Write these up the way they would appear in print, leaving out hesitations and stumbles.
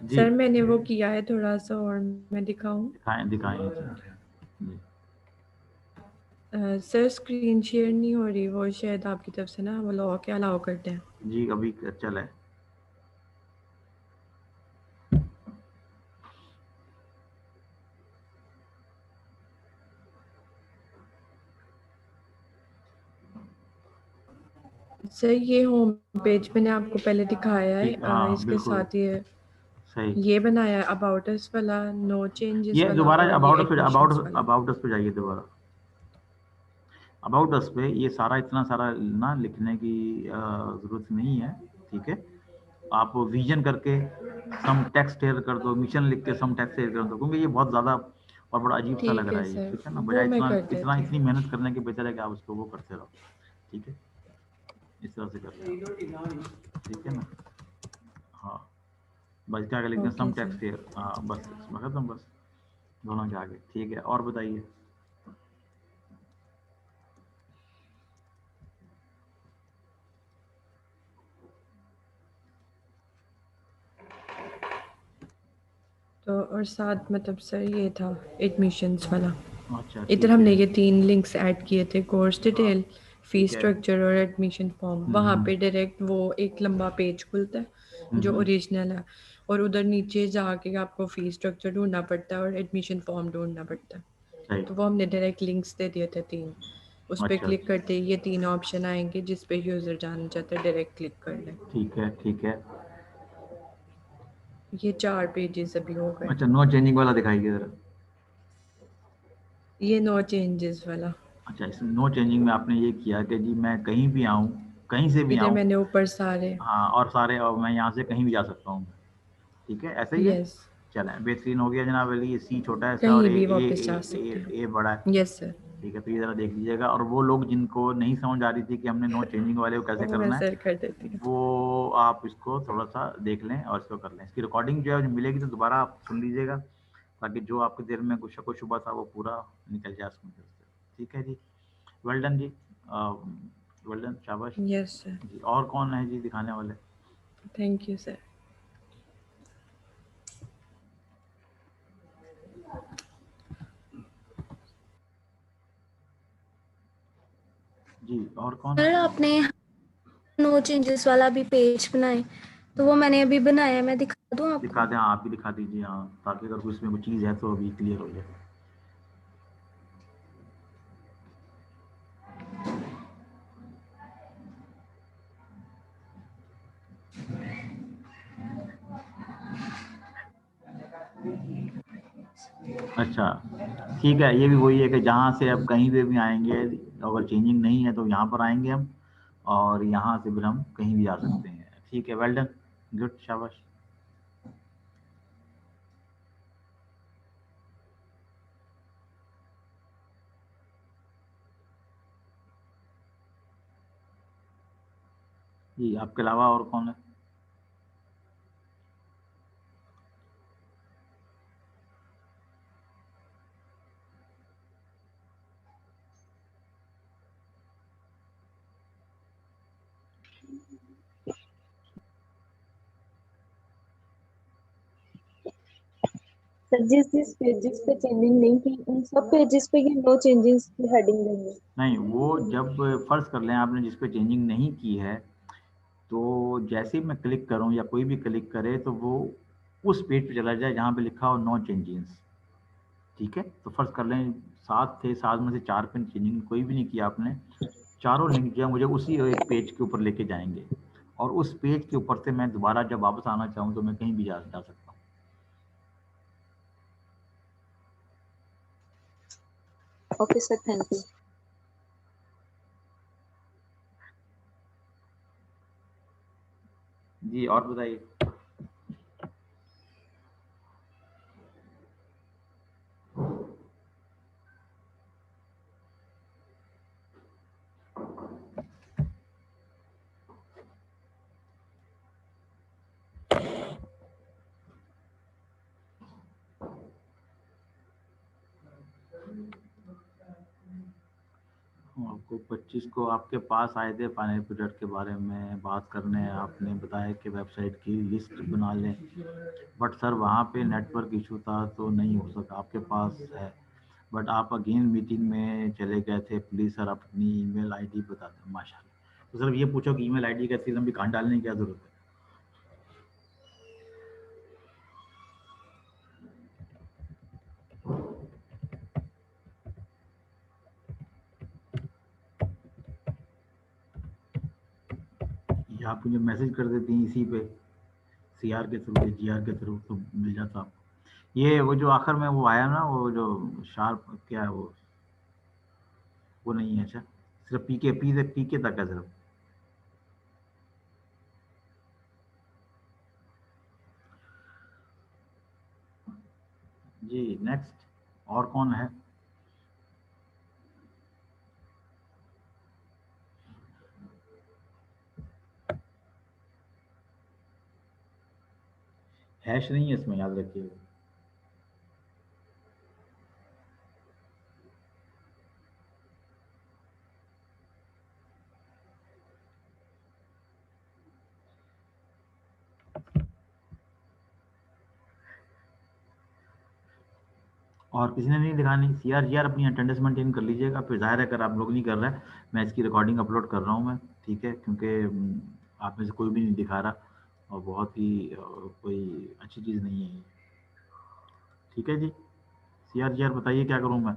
जी sir मैंने वो किया है थोड़ा सा, और मैं दिखाऊं? दिखाएं दिखाएं जी सर स्क्रीन शेयर नहीं हो रही, वो शायद आपकी तरफ से ना वो लॉक या अलाउ करते हैं। जी अभी चल है। सर ये होम पेज मैंने आपको पहले दिखाया है, ठीक हाँ इसके बिल्कुल साथ ये सही। ये बनाया अबाउट अस वाला, नो चेंजेस ये वाला, दोबारा और ये अबाउट अस पे एडमिशंस वाला। अबाउट अस पे जाइए दोबारा। अबाउट अस पे ये सारा इतना सारा ना लिखने की ज़रूरत नहीं है। ठीक है, आप विजन करके सम टेक्स्ट हेयर कर दो, मिशन लिख के सम टेक्स्ट हेयर कर दो, क्योंकि ये बहुत ज़्यादा और बड़ा अजीब सा लग ठीक रहा है है ये। सर, ठीक है ना, वो बजाय मैं इतना कर इतना देती इतनी हूँ। मेहनत करने के बेहतर है कि आप उसको वो करते रहो। ठीक है, इस तरह से कर लें आप। ठीक है ना, हाँ बस क्या कर लिखते हैं सम ओके सर। टेक्स्ट हेयर, हाँ बस इसमें खत्म बस, दोनों के आगे। ठीक है, और बताइए। तो और साथ मतलब सर ये था एडमिशंस वाला। अच्छा इधर ठीक हमने है। ये 3 लिंक्स ऐड किए थे, कोर्स हाँ डिटेल, फी ठीक है। स्ट्रक्चर और एडमिशन फॉर्म। वहाँ हम्म पे डायरेक्ट वो एक लंबा पेज खुलता है जो हम्म, ओरिजिनल है, और उधर नीचे जाके आपको फी स्ट्रक्चर ढूंढना पड़ता है और एडमिशन फॉर्म ढूंढना पड़ता है। सही। तो वो हमने डायरेक्ट लिंक्स दे दिए थे 3। उस पर अच्छा क्लिक करते ही ये 3 ऑप्शन आएंगे, जिस पे यूज़र जाना चाहता है डायरेक्ट क्लिक कर ले। ठीक है। ठीक है, ये 4 पेजेस अभी हो गए। अच्छा नो चेंजिंग वाला दिखाइए ज़रा। ये नो चेंजेस वाला। अच्छा, इस नो चेंजिंग में आपने ये किया कि जी मैं कहीं भी आऊँ, कहीं से भी इधर आऊँ, मैंने ऊपर सारे। हाँ और सारे, और मैं यहाँ से कहीं भी जा सकता हूँ। ठीक है, ऐसे ही है। यस। चलें, बेहतरीन हो गया जनाब अली। ये सी छोटा है सा और कहीं भी वापस जा सकते ए बड़ा है। हैं। Yes sir. ठीक है, तो ये ज़रा देख लीजिएगा। और वो लोग जिनको नहीं समझ आ रही थी कि हमने नो चेंजिंग वाले को कैसे वो मैं करना है, सर कर देती हूँ। वो आप इसको थोड़ा सा देख लें और इसको कर लें। इसकी रिकॉर्डिंग जो है जो मिलेगी तो दोबारा आप सुन लीजिएगा, ताकि जो आपके दिल में कुछ शक व शुबा था वो पूरा निकल जाए सुन के उससे। ठीक है जी, वेल डन जी, वेल डन, शाबाश। Yes sir. जी और कौन है जी दिखाने वाले? Thank you sir. जी और कौन? सर आपने नो चेंजेस वाला भी पेज बनाए, तो वो मैंने अभी बनाया, मैं दिखा दूं दिखा आपको? दें, हाँ आप भी दिखा दीजिए, हाँ ताकि अगर कुछ इसमें कोई चीज़ है तो अभी क्लियर हो जाए। अच्छा ठीक है, ये भी वही है कि जहाँ से अब कहीं पे भी आएंगे, अगर चेंजिंग नहीं है तो यहाँ पर आएंगे हम, और यहाँ से फिर हम कहीं भी जा सकते हैं। ठीक है, वेल डन, गुड, शाबाश। जी आपके अलावा और कौन है? सर जिस पेजेस पे चेंजिंग नहीं की उन सब पेजेस पे ये नो चेंजेस की हेडिंग देंगे? नहीं, वो जब फ़र्ज़ कर लें आपने जिस पे चेंजिंग नहीं की है, तो जैसे ही मैं क्लिक करूँ या कोई भी क्लिक करे तो वो उस पेज पे चला जाए जहाँ पे लिखा हो नो चेंजेस। ठीक है, तो फ़र्ज़ कर लें 7 थे, 7 में से 4 पे चेंजिंग कोई भी नहीं किया आपने, चारों लिंक जो है मुझे उसी एक पेज के ऊपर लेके जाएँगे, और उस पेज के ऊपर से मैं दोबारा जब वापस आना चाहूँ तो मैं कहीं भी जा सकता हूँ। Okay sir, thank you. जी और बताइए। को 25 को आपके पास आए थे फाइनल प्रोजेक्ट के बारे में बात करने, आपने बताया कि वेबसाइट की लिस्ट बना लें, बट सर वहाँ पे नेटवर्क इशू था तो नहीं हो सका, आपके पास है बट आप अगेन मीटिंग में चले गए थे, प्लीज़ सर अपनी ईमेल आईडी बता दें। माशाल्लाह, तो सर ये पूछो कि ईमेल आईडी कैसी लंबी कहाँ डालने की क्या ज़रूरत है। ये आप मुझे मैसेज कर देती हैं इसी पे CR के थ्रू या GR के थ्रू तो मिल जाता आपको। ये वो जो आखिर में वो आया ना, वो जो शार्प क्या है वो नहीं है। अच्छा, सिर्फ पीके तक है सिर्फ। जी नेक्स्ट, और कौन है? हैश नहीं है इसमें, याद रखिएगा। और किसी ने नहीं दिखानी। CR अपनी अटेंडेंस मेंटेन कर लीजिएगा, फिर जाहिर है अगर आप लोग नहीं कर रहे हैं, मैं इसकी रिकॉर्डिंग अपलोड कर रहा हूँ मैं, ठीक है, क्योंकि आप में से कोई भी नहीं दिखा रहा और बहुत ही कोई अच्छी चीज़ नहीं है ये। ठीक है जी, CR बताइए क्या करूँ मैं?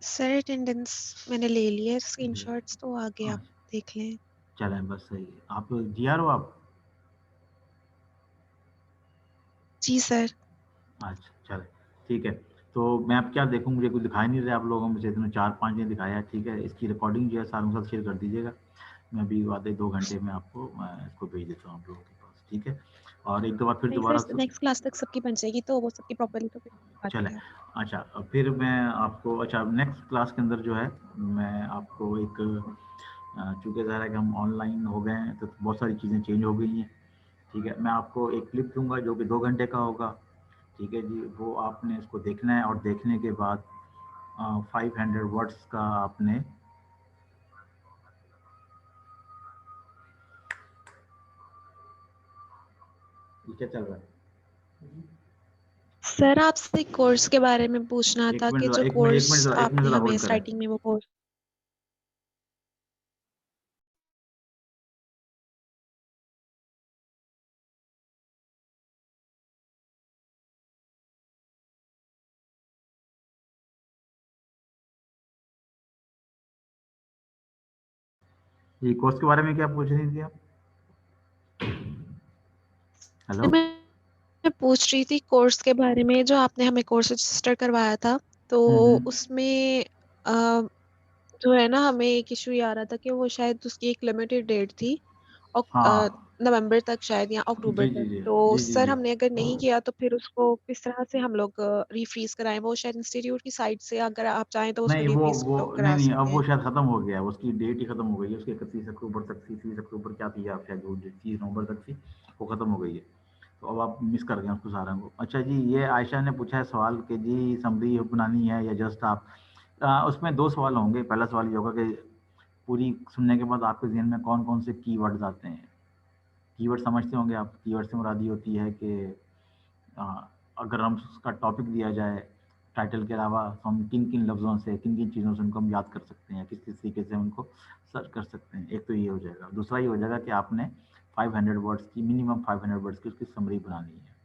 सर अटेंडेंस मैंने ले ली है, जी स्क्रीनशॉट्स तो आगे आप अच्छा, देख लें। चलें बस सही है। आप GR हो आप? जी सर। अच्छा चले, ठीक है। तो मैं अब क्या देखूँ, मुझे कुछ दिखाई नहीं रहा आप लोगों में से, इतने 4-5 ने दिखाया है, ठीक है। इसकी रिकॉर्डिंग जो है सारों के साथ शेयर कर दीजिएगा, मैं अभी आधे 2 घंटे में आपको मैं इसको भेज देता हूँ आप लोगों के पास, ठीक है। और एक दफ़ा फिर नहीं दोबारा सर, नेक्स्ट क्लास तक सबकी बन जाएगी तो वो सबकी प्रॉपर्ली तो फिर दिखा चलें। देंगे आप। अच्छा, फिर मैं आपको, अच्छा नेक्स्ट क्लास के अंदर जो है मैं आपको एक चूँकि ज़ाहिर है कि हम ऑनलाइन हो गए हैं तो बहुत सारी चीज़ें चेंज हो गई हैं, ठीक है। मैं आपको एक क्लिप दूँगा जो कि 2 घंटे का होगा, ठीक है जी। वो आपने इसको देखना है और देखने के बाद 500 वर्ड्स का आपने, ये क्या चल रहा है? सर आपसे कोर्स के बारे में पूछना एक था मिनट कि ज़रा, जो एक मिनट, एक मिनट कोर्स ज़रा, एक मिनट आपने ज़रा हमें होल्ड करें। स्टार्टिंग में वो कोर्स। ये कोर्स के बारे में क्या पूछ रही थी आप? हेलो? मैं पूछ रही थी कोर्स के बारे में, जो आपने हमें कोर्स रजिस्टर करवाया था तो हम्म। उसमें अ, जो है ना, हमें एक इशू ये आ रहा था कि वो शायद उसकी एक लिमिटेड डेट थी और हाँ नवंबर तक शायद या अक्टूबर जी जी तक। जी तो जी जी सर जी। हमने अगर नहीं किया तो फिर उसको किस तरह से हम लोग रीफ्रीज कराएं? वो शायद इंस्टीट्यूट की साइट से अगर आप चाहें तो उसको नहीं रीफ्रीज वो नहीं करा नहीं, अब सकते वो हैं। शायद ख़त्म हो गया है, उसकी डेट ही ख़त्म हो गई है, उसकी 31 अक्टूबर तक थी, 30 अक्टूबर क्या थी, आप शायद वो 30 नवंबर तक थी, वो ख़त्म हो गई है। तो अब आप मिस कर गए उसको सारा को। अच्छा जी, ये आयशा ने पूछा है सवाल कि जी समरी बनानी है या जस्ट आप, उसमें 2 सवाल होंगे। पहला सवाल ये होगा कि पूरी सुनने के बाद आपके ज़हन में कौन-कौन से कीवर्ड्स आते हैं? कीवर्ड समझते होंगे आप, कीवर्ड से मुराद ये होती है कि अ, अगर हम उसका टॉपिक दिया जाए टाइटल के अलावा, तो हम किन-किन लफ्ज़ों से, किन-किन चीज़ों से उनको हम याद कर सकते हैं, किस-किस तरीके से उनको सर्च कर सकते हैं। एक तो ये हो जाएगा। दूसरा ये हो जाएगा कि आपने 500 वर्ड्स की, मिनिमम 500 वर्ड्स की उसकी समरी बनानी है,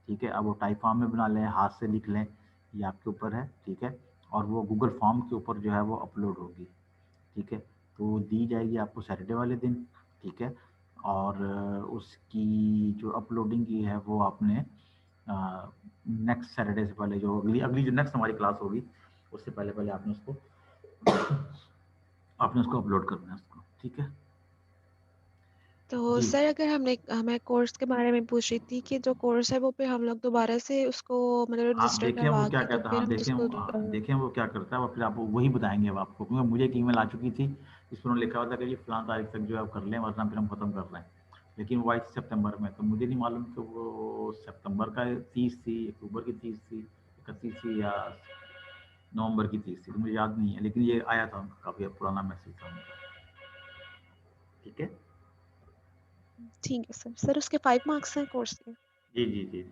ठीक है। अब वो टाइप फॉर्म में बना लें, हाथ से लिख लें, ये आपके ऊपर है, ठीक है। और वो गूगल फॉर्म के ऊपर जो है वो अपलोड होगी, ठीक है। तो वो दी जाएगी आपको सैटरडे वाले दिन, ठीक है। और उसकी जो अपलोडिंग की है वो आपने नेक्स्ट सैटरडे से पहले, जो अगली अगली जो नेक्स्ट हमारी क्लास होगी उससे पहले पहले आपने उसको अपलोड करना है उसको, ठीक है तो जी। सर अगर हमने हमें कोर्स के बारे में पूछ रही थी कि जो कोर्स है वो पे हम लोग दोबारा से उसको मतलब आप रजिस्टर देखें वो करवा क्या के तो कहता है, फिर हाँ हम देखें, उसको देखें वो क्या करता है, और फिर आपको वही बताएंगे अब आपको, क्योंकि मुझे एक ईमेल आ चुकी थी जिसमें उन्होंने लिखा हुआ था कि जी फलां तारीख तक जो है आप कर लें, वरना फिर हम ख़त्म कर रहे हैं। लेकिन वो आई थी सितंबर में, तो मुझे नहीं मालूम कि वो सितंबर का 30 थी, अक्टूबर की 30 थी, 31 थी, या नवंबर की 30 थी, तो मुझे याद नहीं है, लेकिन ये आया था, काफ़ी पुराना मैसेज था उनका। ठीक है ठीक है सर। सर उसके 5 मार्क्स हैं कोर्स के? जी जी जी जी,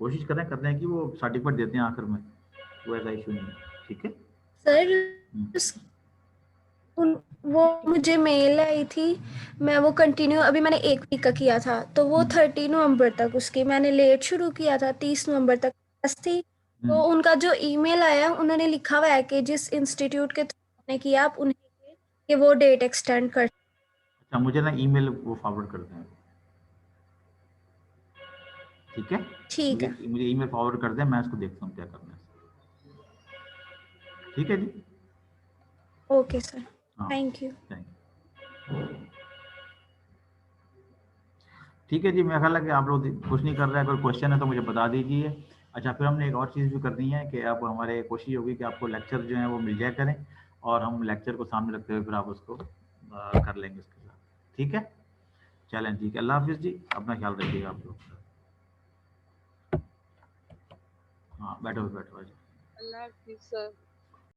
कोशिश करें करने की, वो सर्टिफिकेट देते हैं आखिर में, वो ऐसा इशू नहीं है। ठीक है सर हम्म, वो मुझे मेल आई थी, मैं वो कंटिन्यू अभी मैंने 1 वीक का किया था, तो वो 30 नवंबर तक उसकी मैंने लेट शुरू किया था, 30 नवंबर तक क्लास थी। तो उनका जो ईमेल आया उन्होंने लिखा हुआ है कि जिस इंस्टीट्यूट के थ्रू आपने किया आप उन्हें कि वो डेट एक्सटेंड कर। अच्छा, मुझे ना ईमेल वो फॉरवर्ड कर दें, ठीक है, ठीक है, मुझे ईमेल फॉरवर्ड कर दें, मैं इसको देखता हूँ क्या करना है। ठीक है जी, ओके सर, हाँ थैंक यू। Thank you. ठीक है जी, मेरा ख्याल है कि आप लोग कुछ नहीं कर रहे हैं, अगर क्वेश्चन है तो मुझे बता दीजिए। अच्छा, फिर हमने एक और चीज़ भी करनी है कि अब हमारे कोशिश होगी कि आपको लेक्चर जो है वो मिल जाया करें, और हम लेक्चर को सामने रखते हुए फिर आप उसको कर लेंगे उसके साथ। ठीक है, चलें, ठीक है, अल्लाह हाफिज़ जी, अपना ख्याल रखिएगा आप लोग। हाँ बैठो बैठो। अल्लाह हाफिज़ सर।